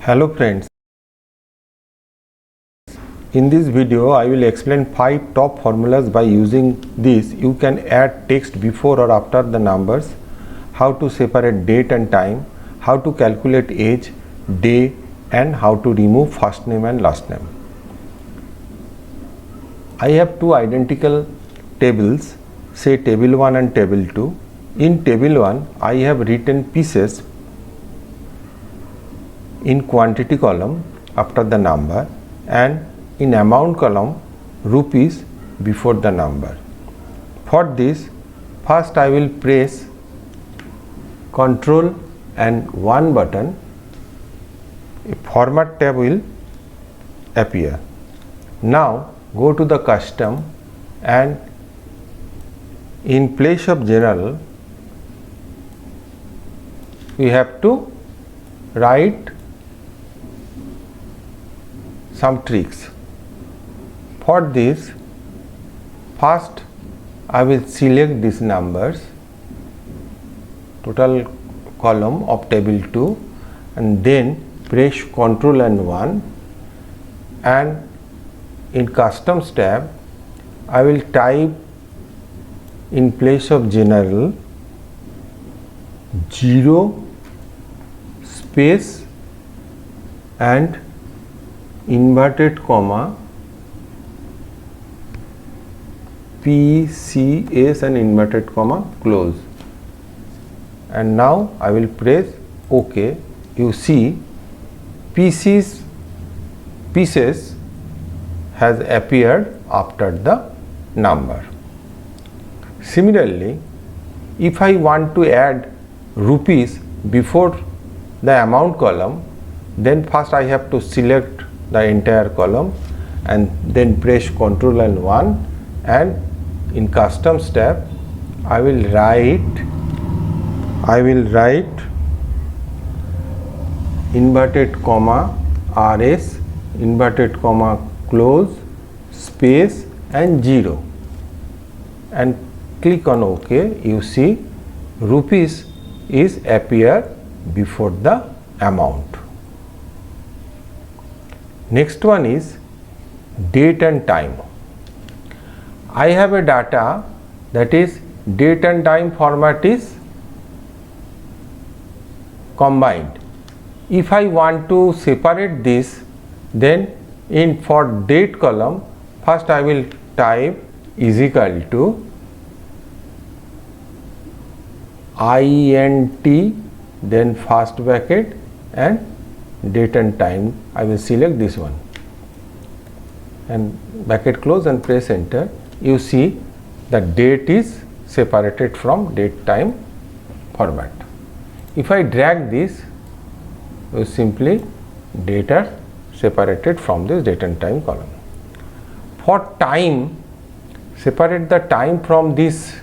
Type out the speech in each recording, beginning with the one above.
Hello friends, in this video I will explain 5 top formulas. By using this you can add text before or after the numbers, how to separate date and time, how to calculate age, day, and how to remove first name and last name. I have two identical tables, say table 1 and table 2. In table 1 I have written pieces in quantity column after the number and in amount column rupees before the number. For this, first I will press Ctrl and 1 button, a format tab will appear. Now go to the custom and in place of general we have to write some tricks. For this, first I will select these numbers, total column of table 2, and then press Ctrl and 1, and in customs tab I will type in place of general 0 space and inverted comma PCS and inverted comma close, and now I will press OK. You see pieces has appeared after the number. Similarly, if I want to add rupees before the amount column, then first I have to select the entire column and then press Ctrl and 1, and in customs tab I will write inverted comma RS inverted comma close space and 0 and click on OK. You see rupees is appear before the amount. Next one is date and time. I have a data, that is date and time format is combined. If I want to separate this, then in for date column first I will type is equal to INT, then first bracket and date and time. I will select this one and bracket close and press enter. You see the date is separated from date time format. If I drag this, you simply date are separated from this date and time column. For time, separate the time from this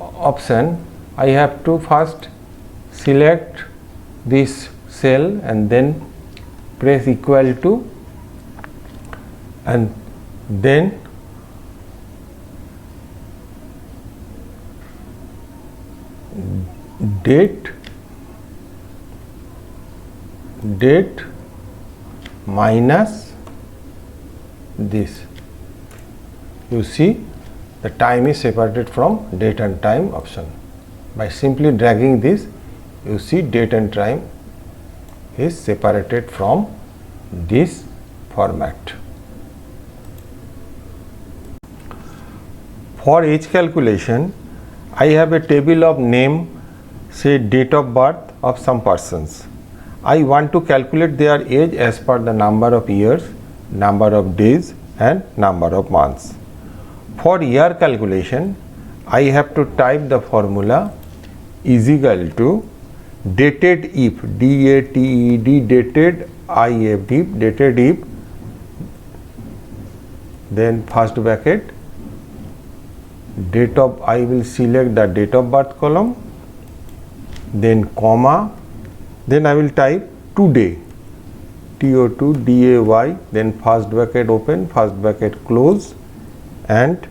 option. I have to first select this cell and then press equal to and then date minus this. You see the time is separated from date and time option. By simply dragging this, you see date and time is separated from this format. For age calculation, I have a table of name, say date of birth of some persons. I want to calculate their age as per the number of years, number of days and number of months. For year calculation, I have to type the formula is equal to dated if, DATED, dated IF, dated if, then first bracket, date of, I will select the date of birth column, then comma, then I will type today, TO2 DAY, then first bracket open, first bracket close and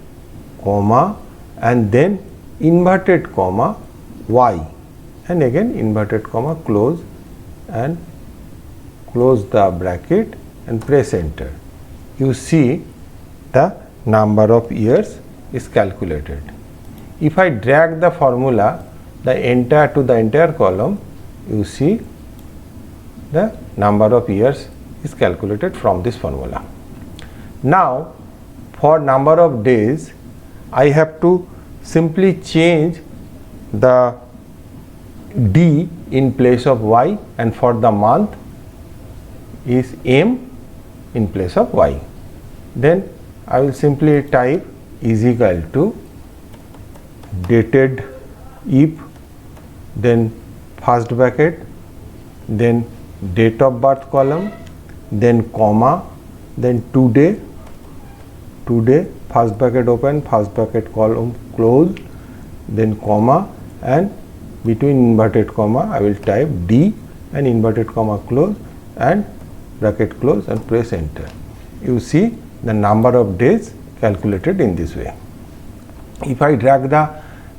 comma, and then inverted comma Y, and again inverted comma close and close the bracket and press enter. You see the number of years is calculated. If I drag the formula to the entire column, you see the number of years is calculated from this formula. Now for number of days, I have to simply change the D in place of Y, and for the month is M in place of Y. Then I will simply type is equal to dated if, then first bracket, then date of birth column, then comma, then today, first bracket open, first bracket column close, then comma, and between inverted comma I will type D and inverted comma close and bracket close and press enter. You see the number of days calculated in this way. If I drag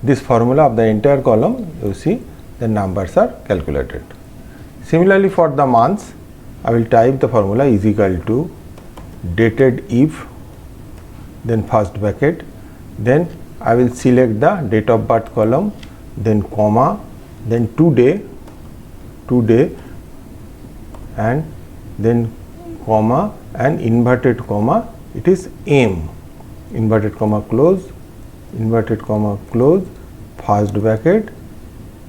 this formula of the entire column, you see the numbers are calculated. Similarly for the months, I will type the formula is equal to dated if, then first bracket, then I will select the date of birth column, then comma, then today, and then comma and inverted comma, it is M, inverted comma close, first bracket,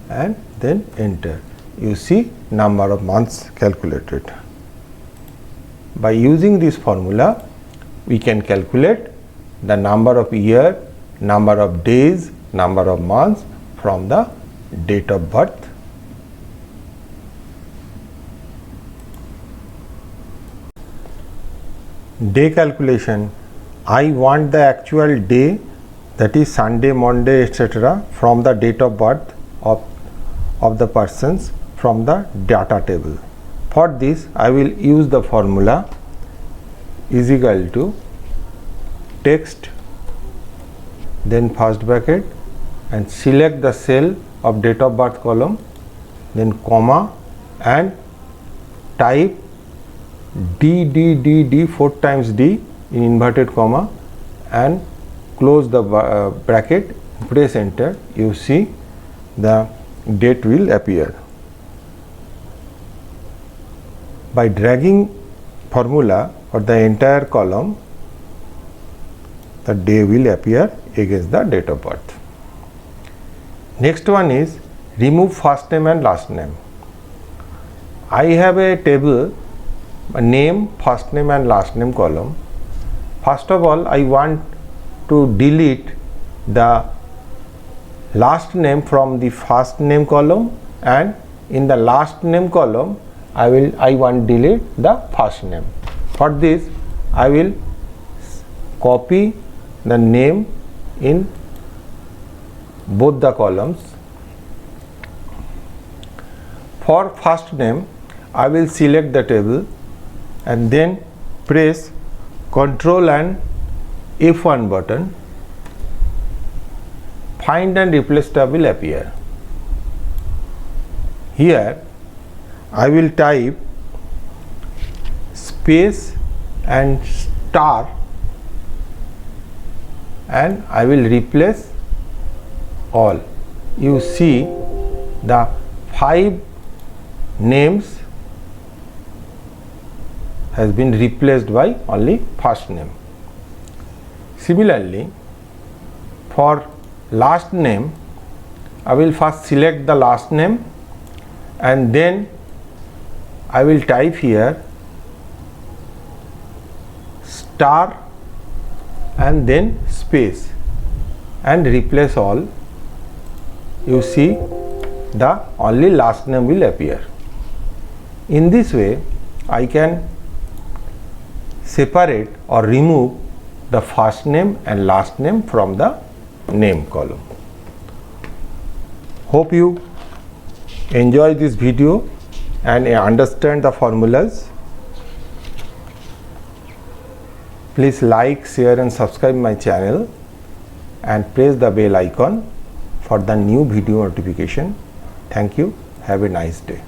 and then enter. You see number of months calculated. By using this formula, we can calculate the number of year, number of days, number of months from the date of birth. Day calculation. I want the actual day, that is Sunday, Monday, etc. from the date of birth of the persons from the data table. For this, I will use the formula is equal to text, then first bracket, and select the cell of date of birth column, then comma, and type D 4 times D in inverted comma and close the bracket, press enter. You see the date will appear. By dragging formula for the entire column, the day will appear against the date of birth. Next one is remove first name and last name. I have a table, a name, first name and last name column. First of all, I want to delete the last name from the first name column, and in the last name column I want to delete the first name. For this, I will copy the name in both the columns. For first name, I will select the table and then press Ctrl and F1 button. Find and replace tab will appear. Here I will type space and star, and I will replace all. You see the 5 names has been replaced by only first name. Similarly, for last name, I will first select the last name and then I will type here star and then space and replace all. You see the only last name will appear. In this way, I can separate or remove the first name and last name from the name column. Hope you enjoy this video and understand the formulas. Please like, share and subscribe my channel and press the bell icon for the new video notification. Thank you. Have a nice day.